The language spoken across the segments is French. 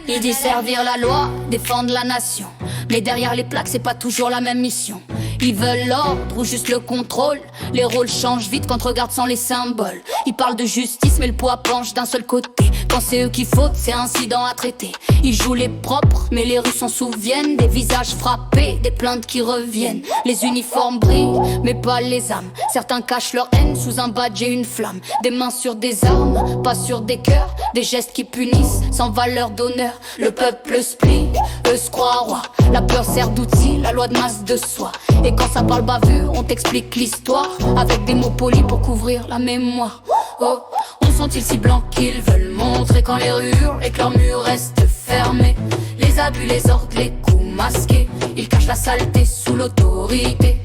Il dit servir la loi, défendre la nation. Mais derrière les plaques, c'est pas toujours la même mission. Ils veulent l'ordre ou juste le contrôle. Les rôles changent vite quand on regarde sans les symboles. Ils parlent de justice mais le poids penche d'un seul côté. Quand c'est eux qui fautent, c'est incident à traiter. Ils jouent les propres mais les rues s'en souviennent. Des visages frappés, des plaintes qui reviennent. Les uniformes brillent mais pas les âmes. Certains cachent leur haine sous un badge et une flamme. Des mains sur des armes, pas sur des cœurs. Des gestes qui punissent sans valeur d'honneur. Le peuple split, eux se croient rois. La peur sert d'outil, la loi de masse de soi. Et quand ça parle bavure, on t'explique l'histoire avec des mots polis pour couvrir la mémoire. Oh, où sont-ils si blancs qu'ils veulent montrer quand les rues hurlent et que leurs murs restent fermés? Les abus, les ordres, les coups masqués, ils cachent la saleté sous l'autorité.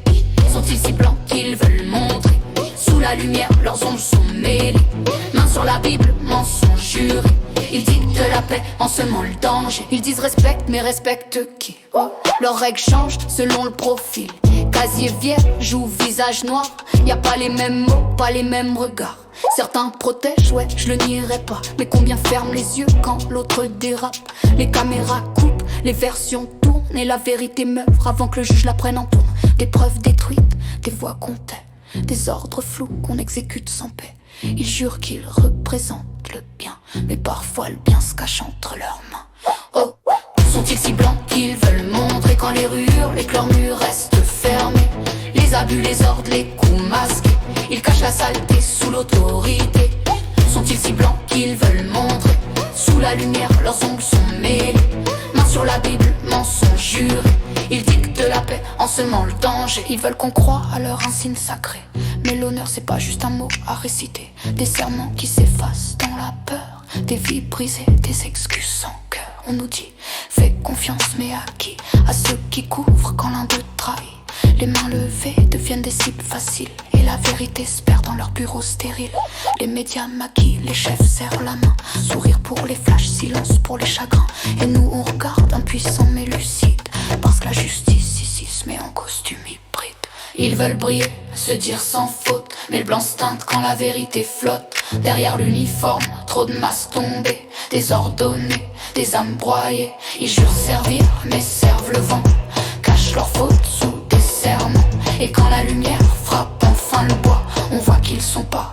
Sont-ils si blancs qu'ils veulent montrer? Sous la lumière, leurs ombres sont mêlées. Main sur la Bible, mensonge juré. Ils dictent la paix en semant le danger. Ils disent respecte, mais respecte qui? Oh. Leurs règles changent selon le profil. Casier vierge ou visage noir. Y a pas les mêmes mots, pas les mêmes regards. Certains protègent, ouais, je le nierai pas. Mais combien ferment les yeux quand l'autre dérape? Les caméras coupent, les versions tournent. Et la vérité meurt avant que le juge la prenne en tourne. Des preuves détruites, des voix qu'on tait, des ordres flous qu'on exécute sans paix. Ils jurent qu'ils représentent le bien, mais parfois le bien se cache entre leurs mains. Oh, sont-ils si blancs qu'ils veulent montrer quand les rues hurlent et que leurs murs restent fermés? Les abus, les ordres, les coups masqués, ils cachent la saleté sous l'autorité. Sont-ils si blancs qu'ils veulent montrer? Sous la lumière, leurs ongles sont mêlés. Main sur la Bible, mensonge juré. Ils dictent la paix en semant le danger. Ils veulent qu'on croie à leur insigne sacré. Mais l'honneur c'est pas juste un mot à réciter. Des serments qui s'effacent dans la peur. Des vies brisées, des excuses sans cœur. On nous dit, fais confiance mais à qui? À ceux qui couvrent quand l'un d'eux trahit. Les mains levées deviennent des cibles faciles. Et la vérité se perd dans leur bureau stérile. Les médias maquillent, les chefs serrent la main. Sourire pour les flashs, silence pour les chagrins. Et nous on regarde impuissants mais lucides. Parce que la justice ici se met en costume hybride. Ils veulent briller, se dire sans faute. Mais le blanc se teinte quand la vérité flotte. Derrière l'uniforme, trop de masses tombées. Désordonnées, des âmes broyées. Ils jurent servir mais servent le vent. Cachent leurs fautes sous des serments. Et quand la lumière frappe enfin le bois, on voit qu'ils sont pas